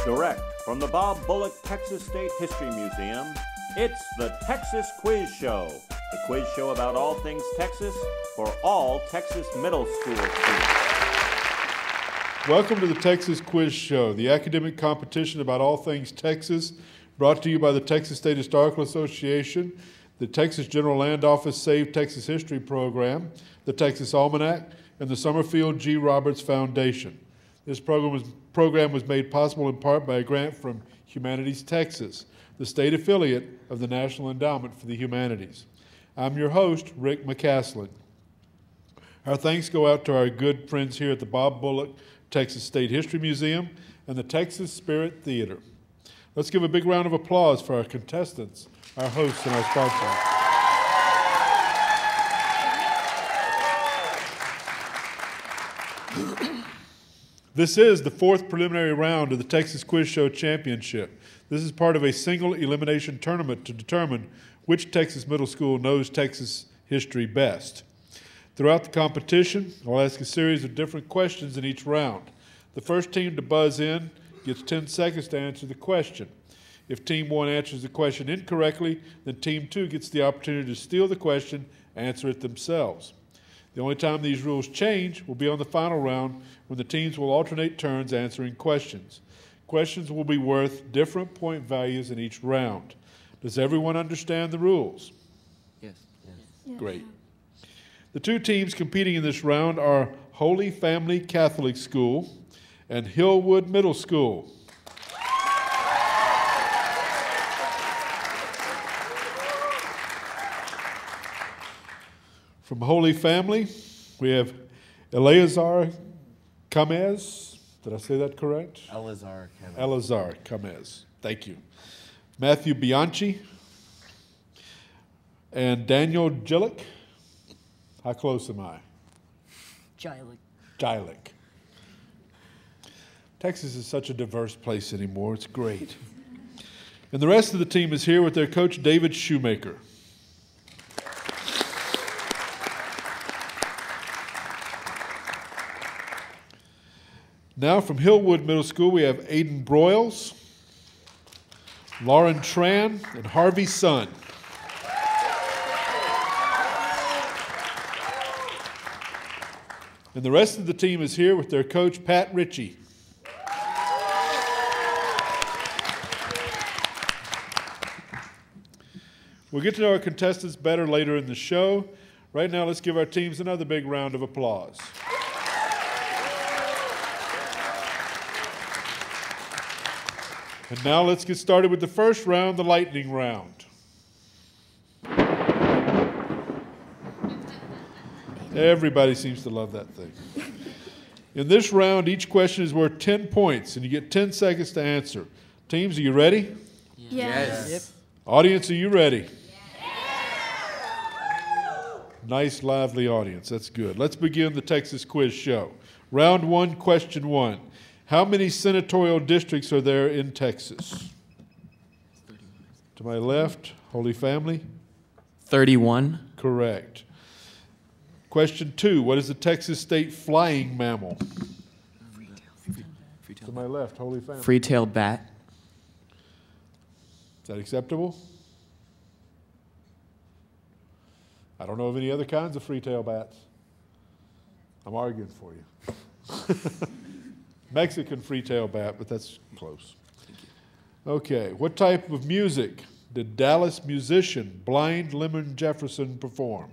Direct from the Bob Bullock Texas State History Museum, it's the Texas Quiz Show. The quiz show about all things Texas for all Texas middle school students. Welcome to the Texas Quiz Show, the academic competition about all things Texas, brought to you by the Texas State Historical Association, the Texas General Land Office Save Texas History Program, the Texas Almanac, and the Summerfield G. Roberts Foundation. This program was made possible in part by a grant from Humanities Texas, the state affiliate of the National Endowment for the Humanities. I'm your host, Rick McCaslin. Our thanks go out to our good friends here at the Bob Bullock Texas State History Museum and the Texas Spirit Theater. Let's give a big round of applause for our contestants, our hosts, and our sponsors. This is the fourth preliminary round of the Texas Quiz Show Championship. This is part of a single elimination tournament to determine which Texas middle school knows Texas history best. Throughout the competition, I'll ask a series of different questions in each round. The first team to buzz in gets 10 seconds to answer the question. If Team 1 answers the question incorrectly, then Team 2 gets the opportunity to steal the question, answer it themselves. The only time these rules change will be on the final round when the teams will alternate turns answering questions. Questions will be worth different point values in each round. Does everyone understand the rules? Yes. Great. The two teams competing in this round are Holy Family Catholic School and Hillwood Middle School. From Holy Family, we have Eleazar Camez. Did I say that correct? Eleazar Camez. Eleazar Camez. Thank you. Matthew Bianchi and Daniel Gillick. How close am I? Gillick. Texas is such a diverse place anymore. It's great. And the rest of the team is here with their coach, David Shoemaker. Now from Hillwood Middle School, we have Aiden Broyles, Lauren Tran, and Harvey Sun. And the rest of the team is here with their coach, Pat Ritchie. We'll get to know our contestants better later in the show. Right now, let's give our teams another big round of applause. And now let's get started with the first round, the lightning round. Everybody seems to love that thing. In this round, each question is worth 10 points, and you get 10 seconds to answer. Teams, are you ready? Yes. Yep. Audience, are you ready? Nice, lively audience. That's good. Let's begin the Texas Quiz Show. Round 1, question 1. How many senatorial districts are there in Texas? To my left, Holy Family. 31. Correct. Question 2. What is the Texas state flying mammal? To my left, Holy Family. Free-tailed bat. Is that acceptable? I don't know of any other kinds of free-tailed bats. I'm arguing for you. Mexican free-tailed bat, but that's close. Okay, what type of music did Dallas musician Blind Lemon Jefferson perform?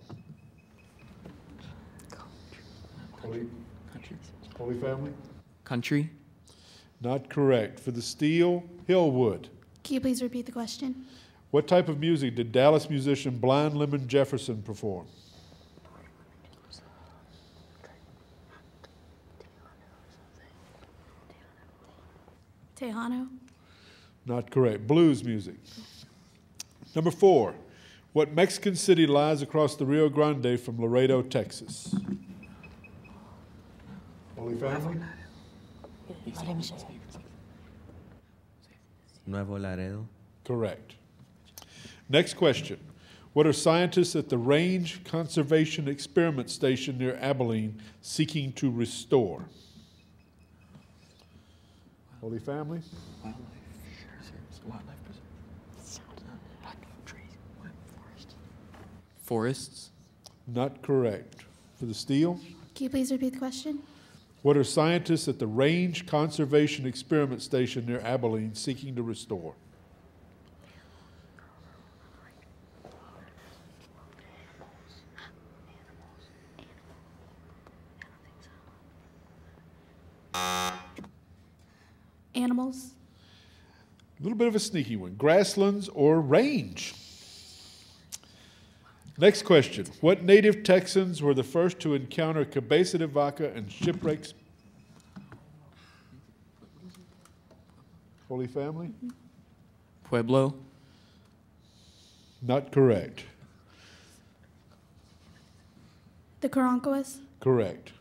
Holy Family? Country. Not correct. For the Steel, Hillwood. Can you please repeat the question? What type of music did Dallas musician Blind Lemon Jefferson perform? Tejano. Not correct. Blues music. Number 4. What Mexican city lies across the Rio Grande from Laredo, Texas? Holy Family? Nuevo Laredo. Correct. Next question. What are scientists at the Range Conservation Experiment Station near Abilene seeking to restore? Holy Family? Forests. Not correct. For the steel? Can you please repeat the question? What are scientists at the Range Conservation Experiment Station near Abilene seeking to restore? Animals. A little bit of a sneaky one. Grasslands or range? Next question. What native Texans were the first to encounter cabeza de vaca and shipwrecks? Holy Family? Pueblo. Not correct. The Karankawas. Correct.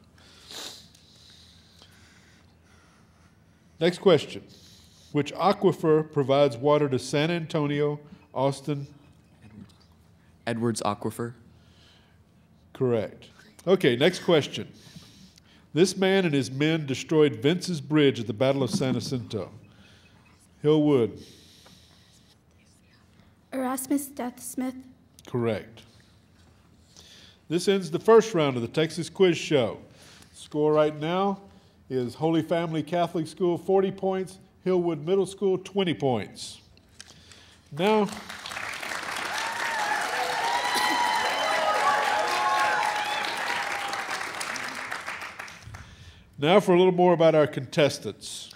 Next question. Which aquifer provides water to San Antonio, Austin? Edwards Aquifer. Correct. Okay, next question. This man and his men destroyed Vince's Bridge at the Battle of San Jacinto. Hillwood. Erasmus Death Smith. Correct. This ends the first round of the Texas Quiz Show. Score right now is Holy Family Catholic School 40 points, Hillwood Middle School 20 points. Now, for a little more about our contestants.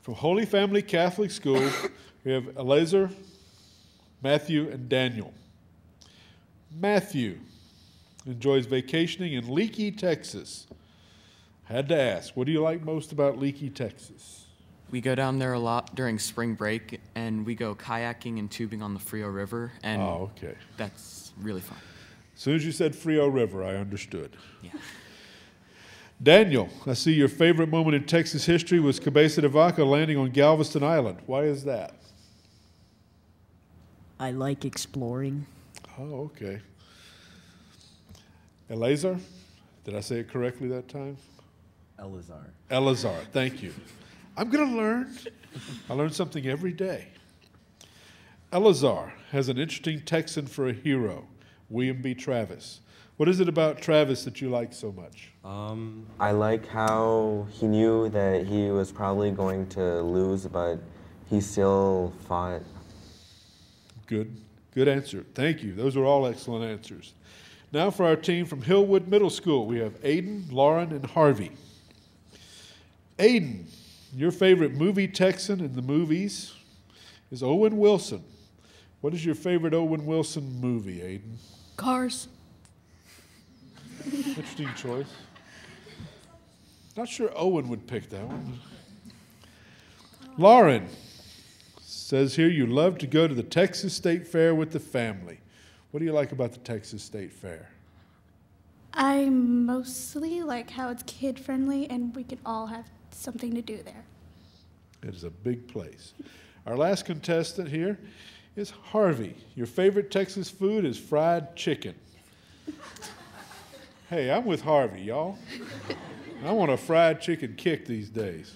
From Holy Family Catholic School, we have Eleazar, Matthew, and Daniel. Matthew enjoys vacationing in Leakey, Texas. Had to ask, what do you like most about Leakey, Texas? We go down there a lot during spring break, and we go kayaking and tubing on the Frio River, and okay. That's really fun. As soon as you said Frio River, I understood. Yeah. Daniel, I see your favorite moment in Texas history was Cabeza de Vaca landing on Galveston Island. Why is that? I like exploring. Oh, okay. Eleazar, did I say it correctly that time? Eleazar, thank you. I'm going to learn. I learn something every day. Eleazar has an interesting Texan for a hero, William B. Travis. What is it about Travis that you like so much? I like how he knew that he was probably going to lose, but he still fought. Good answer. Thank you. Those are all excellent answers. Now for our team from Hillwood Middle School, we have Aiden, Lauren, and Harvey. Aiden, your favorite movie Texan in the movies is Owen Wilson. What is your favorite Owen Wilson movie, Aiden? Cars. Interesting choice. Not sure Owen would pick that one. Lauren says here you love to go to the Texas State Fair with the family. What do you like about the Texas State Fair? I mostly like how it's kid-friendly and we can all have something to do there. It is a big place. Our last contestant here is Harvey. Your favorite Texas food is fried chicken. Hey, I'm with Harvey, y'all. I want a fried chicken kick these days.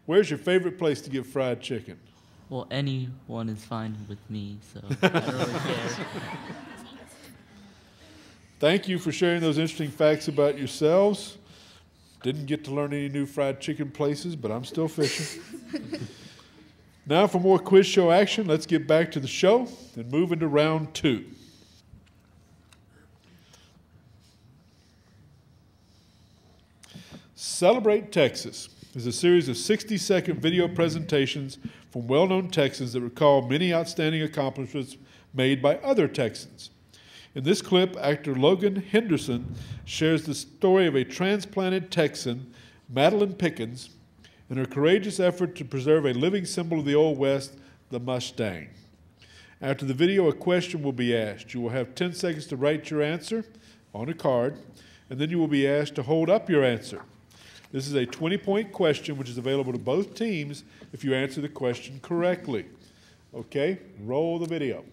Where's your favorite place to get fried chicken? Well, anyone is fine with me, so I don't really care. Thank you for sharing those interesting facts about yourselves. Didn't get to learn any new fried chicken places, but I'm still fishing. Now for more quiz show action, let's get back to the show and move into round 2. Celebrate Texas is a series of 60-second video presentations from well-known Texans that recall many outstanding accomplishments made by other Texans. In this clip, actor Logan Henderson shares the story of a transplanted Texan, Madeline Pickens, and her courageous effort to preserve a living symbol of the Old West, the Mustang. After the video, a question will be asked. You will have 10 seconds to write your answer on a card, and then you will be asked to hold up your answer. This is a 20-point question, which is available to both teams if you answer the question correctly. Okay, roll the video.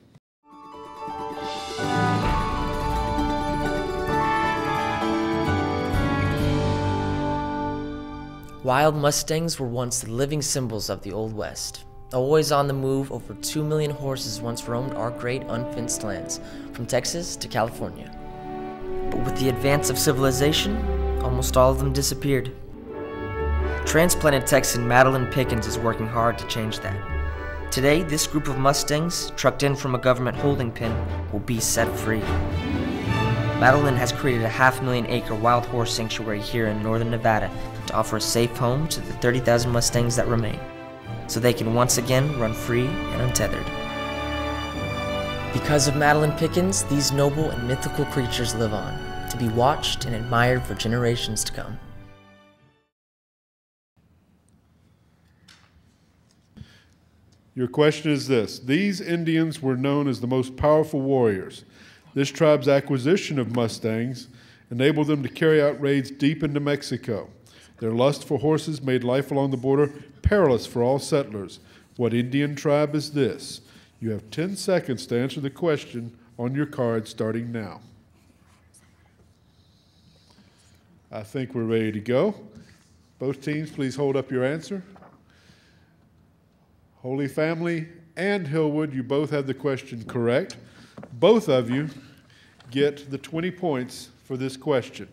Wild Mustangs were once the living symbols of the Old West. Always on the move, over 2 million horses once roamed our great unfenced lands, from Texas to California. But with the advance of civilization, almost all of them disappeared. Transplanted Texan Madeline Pickens is working hard to change that. Today, this group of Mustangs, trucked in from a government holding pen, will be set free. Madeline has created a 500,000-acre wild horse sanctuary here in northern Nevada to offer a safe home to the 30,000 Mustangs that remain, so they can once again run free and untethered. Because of Madeline Pickens, these noble and mythical creatures live on, to be watched and admired for generations to come. Your question is this. These Indians were known as the most powerful warriors. This tribe's acquisition of Mustangs enabled them to carry out raids deep into Mexico. Their lust for horses made life along the border perilous for all settlers. What Indian tribe is this? You have 10 seconds to answer the question on your card starting now. I think we're ready to go. Both teams, please hold up your answer. Holy Family and Hillwood, you both have the question correct. Both of you get the 20 points for this question.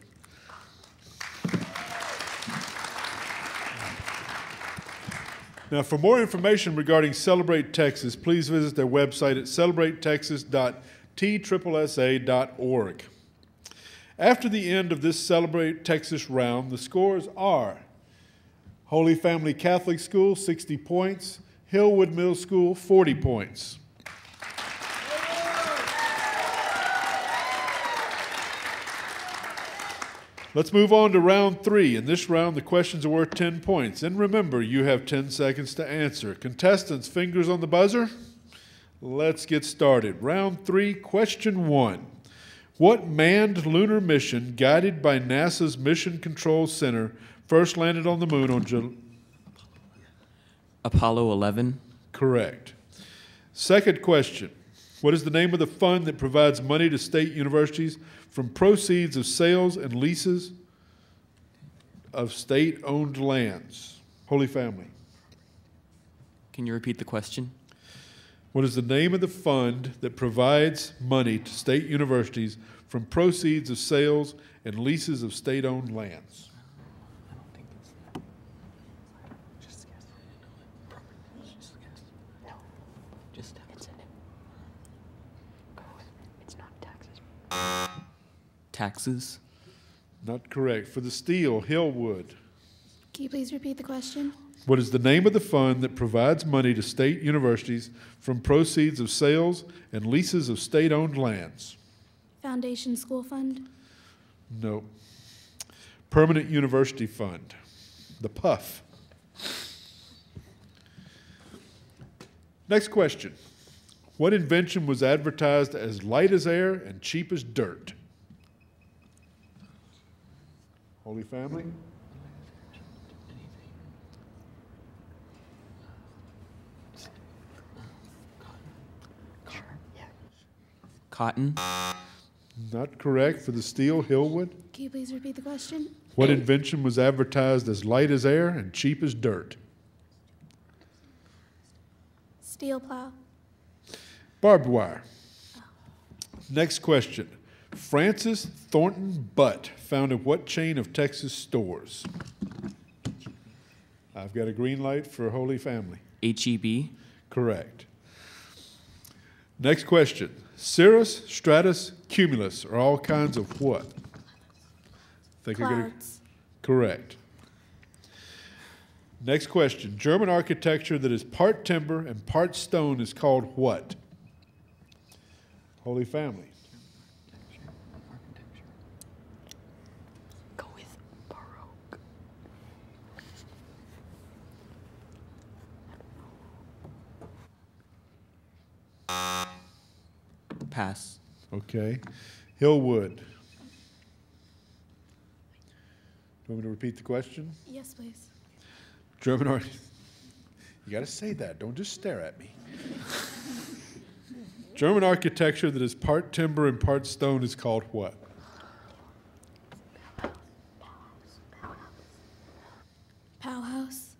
Now, for more information regarding Celebrate Texas, please visit their website at celebratetexas.tSSA.org. After the end of this Celebrate Texas round, the scores are Holy Family Catholic School, 60 points, Hillwood Middle School, 40 points. Let's move on to round 3. In this round, the questions are worth 10 points. And remember, you have 10 seconds to answer. Contestants, fingers on the buzzer. Let's get started. Round 3, question 1. What manned lunar mission, guided by NASA's Mission Control Center, first landed on the moon on Apollo 11. Correct. Second question. What is the name of the fund that provides money to state universities from proceeds of sales and leases of state-owned lands? Holy Family. Can you repeat the question? What is the name of the fund that provides money to state universities from proceeds of sales and leases of state-owned lands? Taxes. Not correct. For the steel, Hillwood. Can you please repeat the question? What is the name of the fund that provides money to state universities from proceeds of sales and leases of state-owned lands? Foundation School Fund? No. Permanent University Fund. The PUF. Next question. What invention was advertised as light as air and cheap as dirt? Holy Family? Cotton. Not correct. For the steel, Hillwood. Can you please repeat the question? What invention was advertised as light as air and cheap as dirt? Steel plow. Barbed wire. Next question. Francis Thornton Butt founded what chain of Texas stores? I've got a green light for Holy Family. HEB. Correct. Next question. Cirrus, stratus, cumulus are all kinds of what? Think I get it? Clouds. Correct. Next question. German architecture that is part timber and part stone is called what? Holy Family. Go with Baroque. Pass. Okay. Hillwood. Do you want me to repeat the question? Yes, please. German art. You got to say that. Don't just stare at me. German architecture that is part timber and part stone is called what? Powerhouse.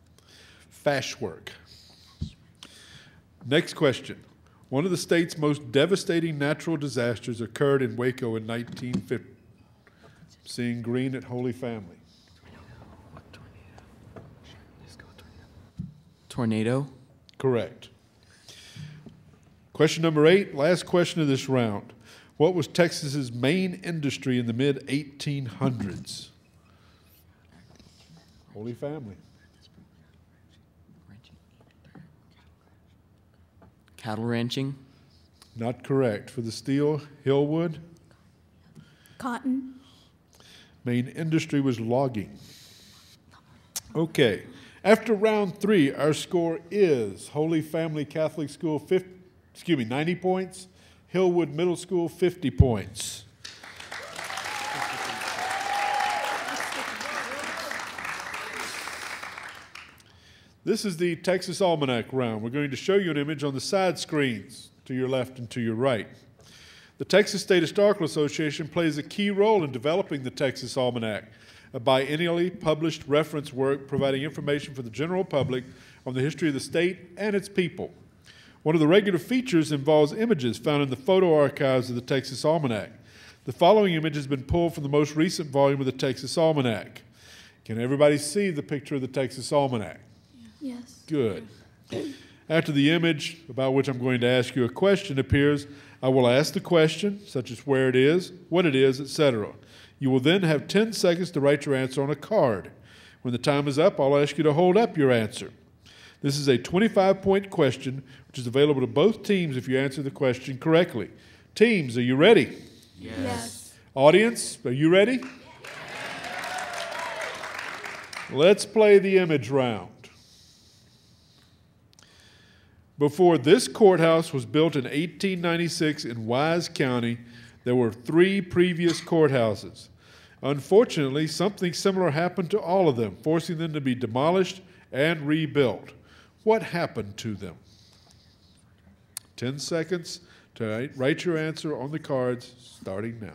Fashwork. Next question. One of the state's most devastating natural disasters occurred in Waco in 1950. Seeing green at Holy Family. Tornado. Correct. Question number 8, last question of this round. What was Texas's main industry in the mid-1800s? Holy Family. Cattle ranching. Not correct. For the steel, Hillwood. Cotton. Main industry was logging. Okay. After round 3, our score is Holy Family Catholic School 90 points, Hillwood Middle School 50 points. This is the Texas Almanac round. We're going to show you an image on the side screens to your left and to your right. The Texas State Historical Association plays a key role in developing the Texas Almanac, a biennially published reference work providing information for the general public on the history of the state and its people. One of the regular features involves images found in the photo archives of the Texas Almanac. The following image has been pulled from the most recent volume of the Texas Almanac. Can everybody see the picture of the Texas Almanac? Yes. Good. After the image, about which I'm going to ask you a question, appears, I will ask the question, such as where it is, what it is, etc. You will then have 10 seconds to write your answer on a card. When the time is up, I'll ask you to hold up your answer. This is a 25-point question, which is available to both teams if you answer the question correctly. Teams, are you ready? Yes. Audience, are you ready? Let's play the image round. Before this courthouse was built in 1896 in Wise County, there were 3 previous courthouses. Unfortunately, something similar happened to all of them, forcing them to be demolished and rebuilt. What happened to them? 10 seconds to write your answer on the cards, starting now.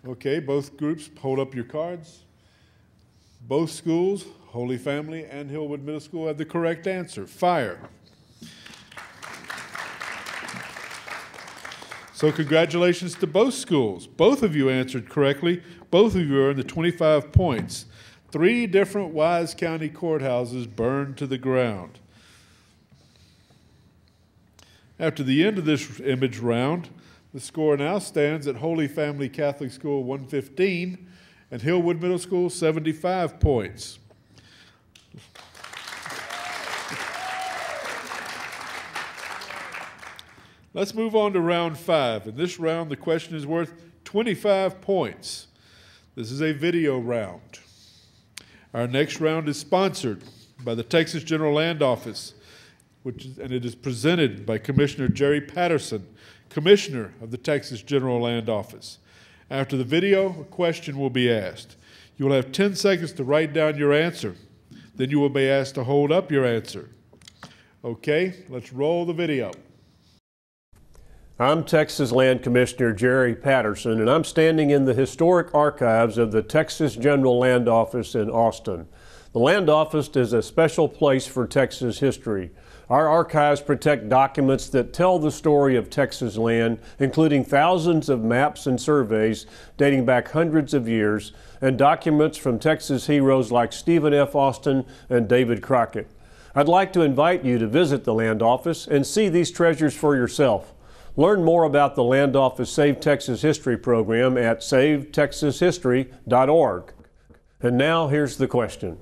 Okay, both groups, hold up your cards. Both schools, Holy Family and Hillwood Middle School, have the correct answer, fire. So congratulations to both schools. Both of you answered correctly. Both of you earned the 25 points. 3 different Wise County courthouses burned to the ground. After the end of this image round, the score now stands at Holy Family Catholic School 115 and Hillwood Middle School 75 points. Let's move on to round 5. In this round, the question is worth 25 points. This is a video round. Our next round is sponsored by the Texas General Land Office, and it is presented by Commissioner Jerry Patterson, Commissioner of the Texas General Land Office. After the video, a question will be asked. You will have 10 seconds to write down your answer. Then you will be asked to hold up your answer. Okay, let's roll the video. I'm Texas Land Commissioner Jerry Patterson, and I'm standing in the historic archives of the Texas General Land Office in Austin. The Land Office is a special place for Texas history. Our archives protect documents that tell the story of Texas land, including thousands of maps and surveys dating back hundreds of years, and documents from Texas heroes like Stephen F. Austin and David Crockett. I'd like to invite you to visit the Land Office and see these treasures for yourself. Learn more about the Land Office Save Texas History program at savetexashistory.org. And now here's the question.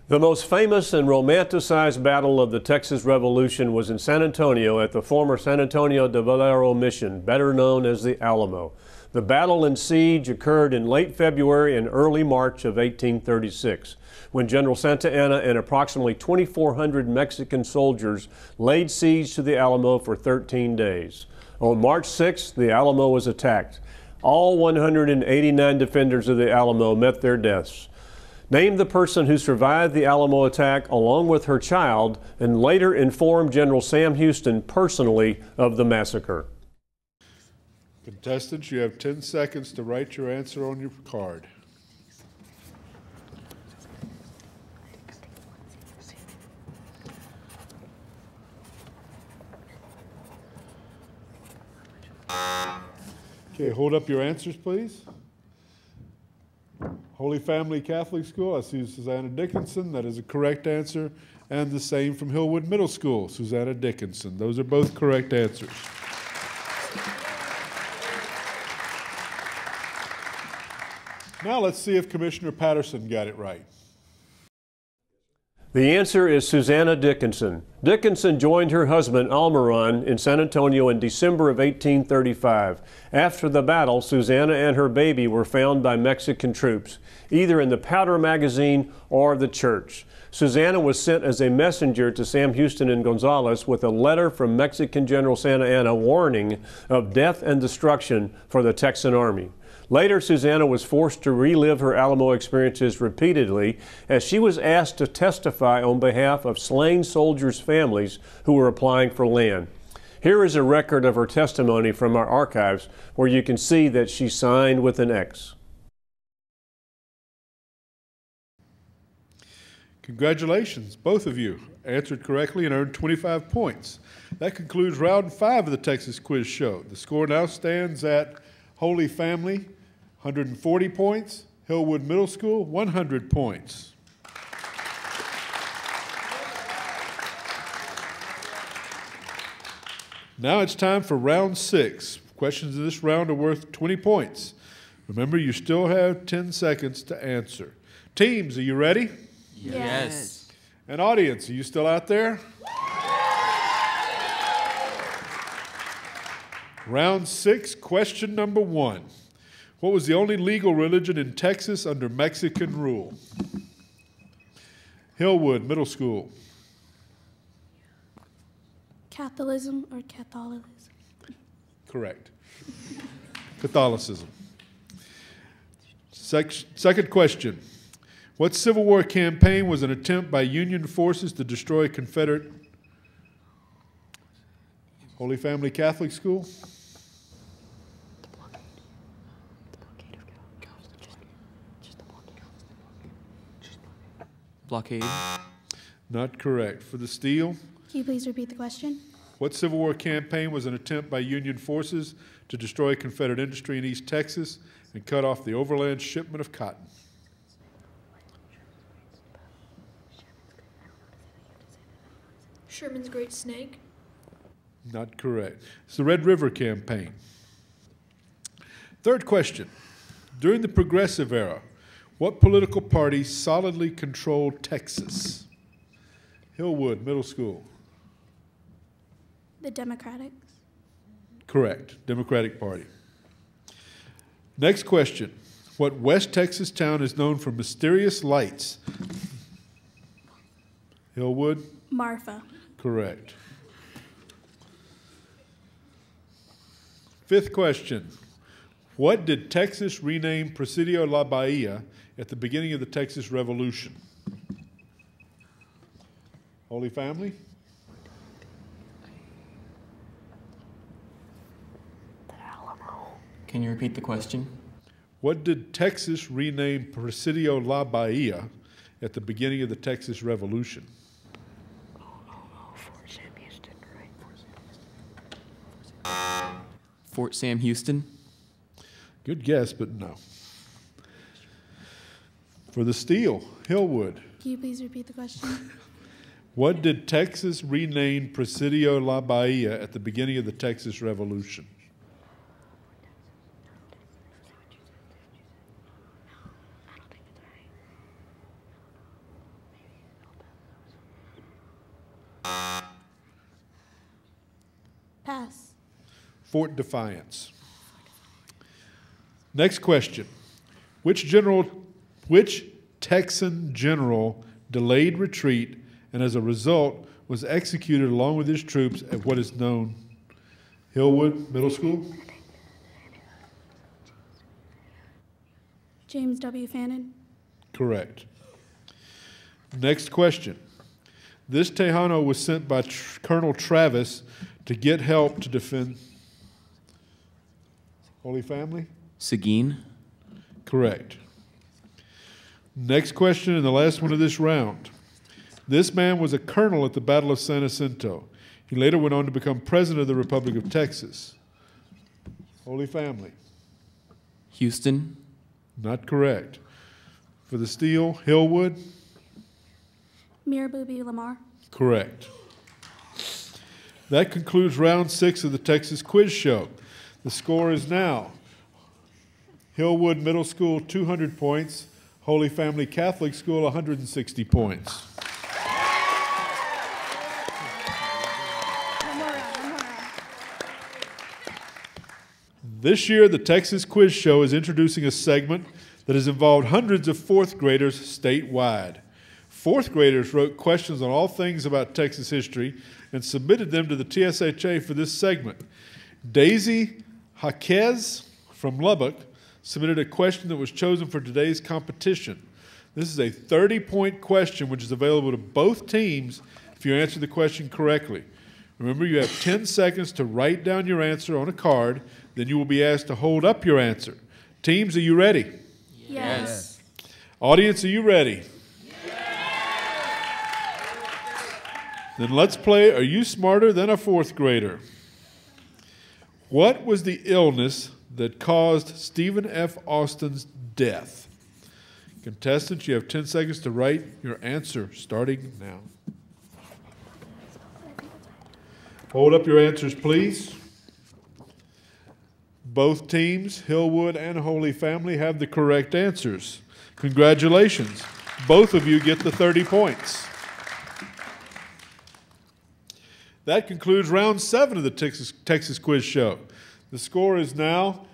The most famous and romanticized battle of the Texas Revolution was in San Antonio at the former San Antonio de Valero Mission, better known as the Alamo. The battle and siege occurred in late February and early March of 1836, when General Santa Anna and approximately 2,400 Mexican soldiers laid siege to the Alamo for 13 days. On March 6th, the Alamo was attacked. All 189 defenders of the Alamo met their deaths. Name the person who survived the Alamo attack along with her child and later informed General Sam Houston personally of the massacre. Contestants, you have 10 seconds to write your answer on your card. Okay, hold up your answers, please. Holy Family Catholic School, I see Susanna Dickinson. That is a correct answer. And the same from Hillwood Middle School, Susanna Dickinson. Those are both correct answers. Now let's see if Commissioner Patterson got it right. The answer is Susanna Dickinson. Dickinson joined her husband Almiron in San Antonio in December of 1835. After the battle, Susanna and her baby were found by Mexican troops, either in the powder magazine or the church. Susanna was sent as a messenger to Sam Houston and Gonzales with a letter from Mexican General Santa Anna warning of death and destruction for the Texan Army. Later, Susanna was forced to relive her Alamo experiences repeatedly as she was asked to testify on behalf of slain soldiers' families who were applying for land. Here is a record of her testimony from our archives where you can see that she signed with an X. Congratulations, both of you answered correctly and earned 25 points. That concludes round 5 of the Texas Quiz Show. The score now stands at Holy Family, 140 points, Hillwood Middle School, 100 points. Now it's time for round 6. Questions in this round are worth 20 points. Remember, you still have 10 seconds to answer. Teams, are you ready? Yes. And audience, are you still out there? Round 6, question number 1. What was the only legal religion in Texas under Mexican rule? Hillwood Middle School. Catholicism or Catholicism? Correct. Catholicism. Second question. What Civil War campaign was an attempt by Union forces to destroy Confederate Holy Family Catholic School? Blockade. Not correct. For the steel, Can you please repeat the question? what Civil War campaign was an attempt by Union forces to destroy Confederate industry in East Texas and cut off the overland shipment of cotton? Sherman's Great Snake. Not correct. It's the Red River Campaign. Third question. During the Progressive Era, what political party solidly controlled Texas? Hillwood Middle School. The Democrats. Correct. Democratic Party. Next question. What West Texas town is known for mysterious lights? Hillwood? Marfa. Correct. Fifth question. What did Texas rename Presidio La Bahia at the beginning of the Texas Revolution? Holy Family? Can you repeat the question? What did Texas rename Presidio La Bahia at the beginning of the Texas Revolution? Fort Sam Houston, right? Fort Sam Houston. Good guess, but no. For the steel, Hillwood. Can you please repeat the question? What did Texas rename Presidio La Bahia at the beginning of the Texas Revolution? Pass. Fort Defiance. Next question. Which Texan general delayed retreat and as a result was executed along with his troops at what is known Hillwood Middle School? James W. Fannin. Correct. Next question. This Tejano was sent by Colonel Travis to get help to defend Holy Family? Seguin. Correct. Next question and the last one of this round. This man was a colonel at the Battle of San Jacinto. He later went on to become president of the Republic of Texas. Holy Family. Houston. Not correct. For the steal, Hillwood. Mirabooby Lamar. Correct. That concludes round 6 of the Texas Quiz Show. The score is now Hillwood Middle School 200 points, Holy Family Catholic School 160 points. One more round. This year, the Texas Quiz Show is introducing a segment that has involved hundreds of fourth graders statewide. Fourth graders wrote questions on all things about Texas history and submitted them to the TSHA for this segment. Daisy Jaquez from Lubbock submitted a question that was chosen for today's competition. This is a 30-point question which is available to both teams if you answer the question correctly. Remember, you have 10 seconds to write down your answer on a card, then you will be asked to hold up your answer. Teams, are you ready? Yes. Audience, are you ready? Then let's play Are You Smarter Than a Fourth Grader? What was the illness that caused Stephen F. Austin's death? Contestants, you have 10 seconds to write your answer starting now. Hold up your answers, please. Both teams, Hillwood and Holy Family, have the correct answers. Congratulations. Both of you get the 30 points. That concludes round 7 of the Texas Quiz Show. The score is now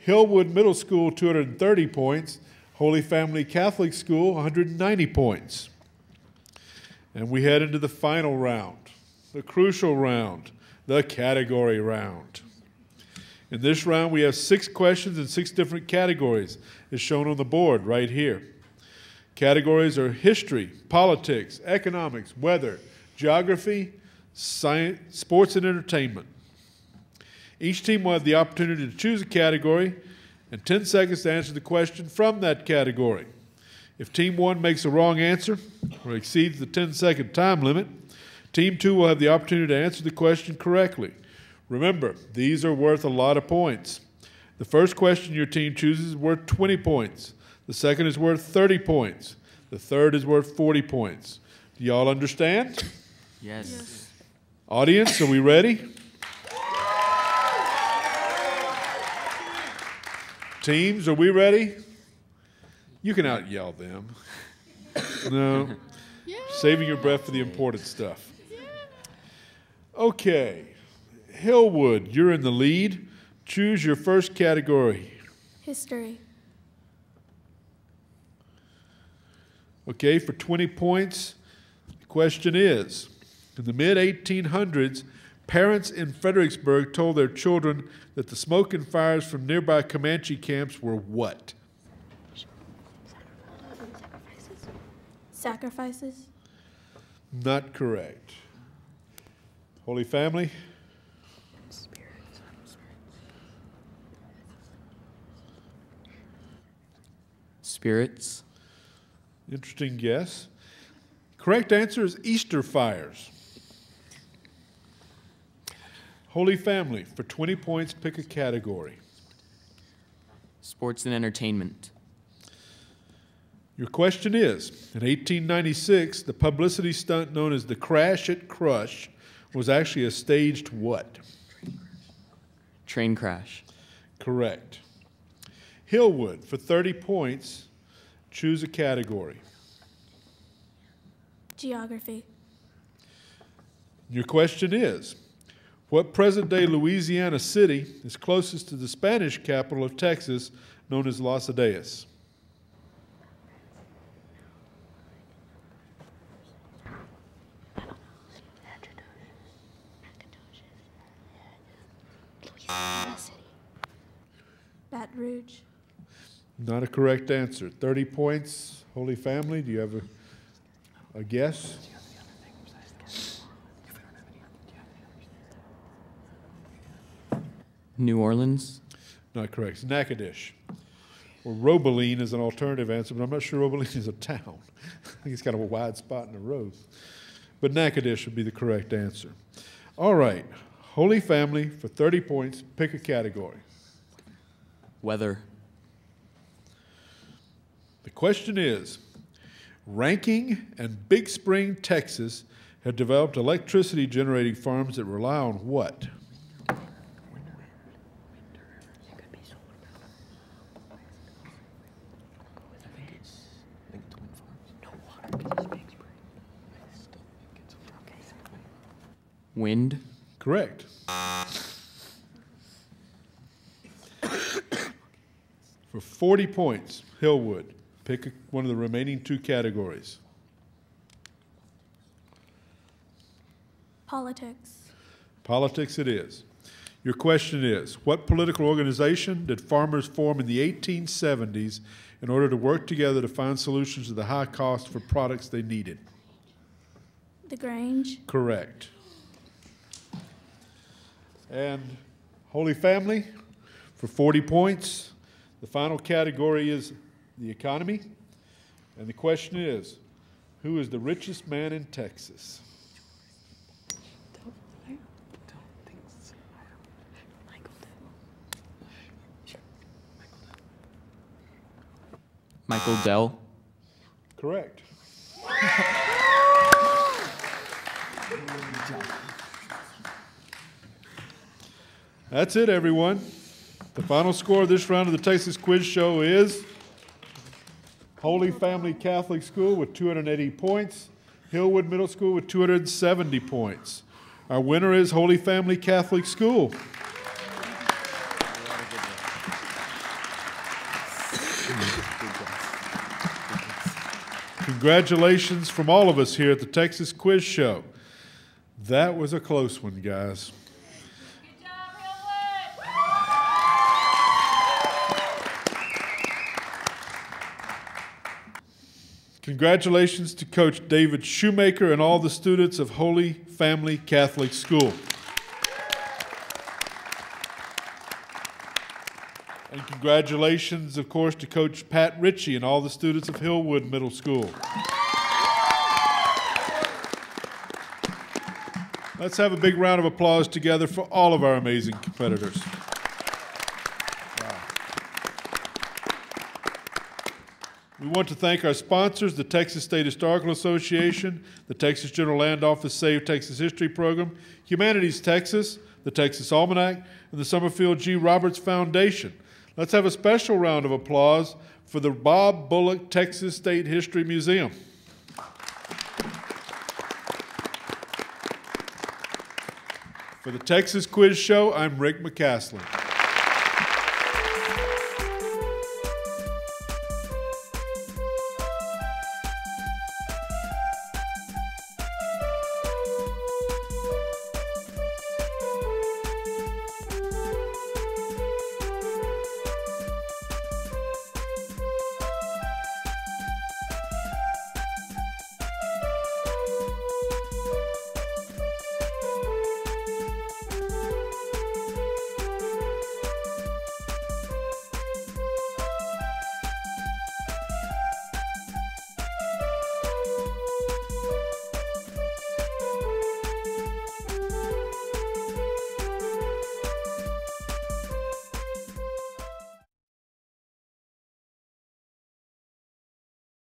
Hillwood Middle School 230 points, Holy Family Catholic School 190 points. And we head into the final round, the crucial round, the category round. In this round, we have 6 questions in 6 different categories, as shown on the board right here. Categories are history, politics, economics, weather, geography, science, sports, and entertainment. Each team will have the opportunity to choose a category and 10 seconds to answer the question from that category. If Team 1 makes a wrong answer or exceeds the 10-second time limit, Team 2 will have the opportunity to answer the question correctly. Remember, these are worth a lot of points. The first question your team chooses is worth 20 points. The second is worth 30 points. The third is worth 40 points. Do y'all understand? Yes. Audience, are we ready? Teams, are we ready? You can out-yell them. No. Saving your breath for the important stuff. Okay. Hillwood, you're in the lead. Choose your first category. History. Okay, for 20 points, the question is, in the mid-1800s, parents in Fredericksburg told their children that the smoke and fires from nearby Comanche camps were what? Sacrifices. Not correct. Holy Family? Spirits. Interesting guess. Correct answer is Easter fires. Holy Family, for 20 points, pick a category. Sports and entertainment. Your question is, in 1896, the publicity stunt known as the Crash at Crush was actually a staged what? Train crash. Correct. Hillwood, for 30 points, choose a category. Geography. Your question is, what present-day Louisiana city is closest to the Spanish capital of Texas, known as Los Adeas? Baton Rouge. Not a correct answer. 30 points. Holy Family, do you have A guess? New Orleans. Not correct. It's Natchitoches. Or Robeline is an alternative answer, but I'm not sure Robeline is a town. I think it's kind of a wide spot in the road. But Natchitoches would be the correct answer. All right. Holy Family, for 30 points, pick a category. Weather. The question is, Ranking and Big Spring, Texas, have developed electricity generating farms that rely on what? Wind. Correct. For 40 points, Hillwood. Pick one of the remaining two categories. Politics. Politics it is. Your question is, what political organization did farmers form in the 1870s in order to work together to find solutions to the high cost for products they needed? The Grange. Correct. And Holy Family, for 40 points. The final category is the economy. And the question is, who is the richest man in Texas? Michael Dell. Correct. That's it, everyone. The final score of this round of the Texas Quiz Show is Holy Family Catholic School with 280 points, Hillwood Middle School with 270 points. Our winner is Holy Family Catholic School. Congratulations from all of us here at the Texas Quiz Show. That was a close one, guys. Good job, Hillwood! Congratulations to Coach David Shoemaker and all the students of Holy Family Catholic School. And congratulations, of course, to Coach Pat Ritchie and all the students of Hillwood Middle School. Let's have a big round of applause together for all of our amazing competitors. Wow. We want to thank our sponsors, the Texas State Historical Association, the Texas General Land Office Save Texas History Program, Humanities Texas, the Texas Almanac, and the Summerfield G. Roberts Foundation. Let's have a special round of applause for the Bob Bullock Texas State History Museum. For the Texas Quiz Show, I'm Rick McCaslin.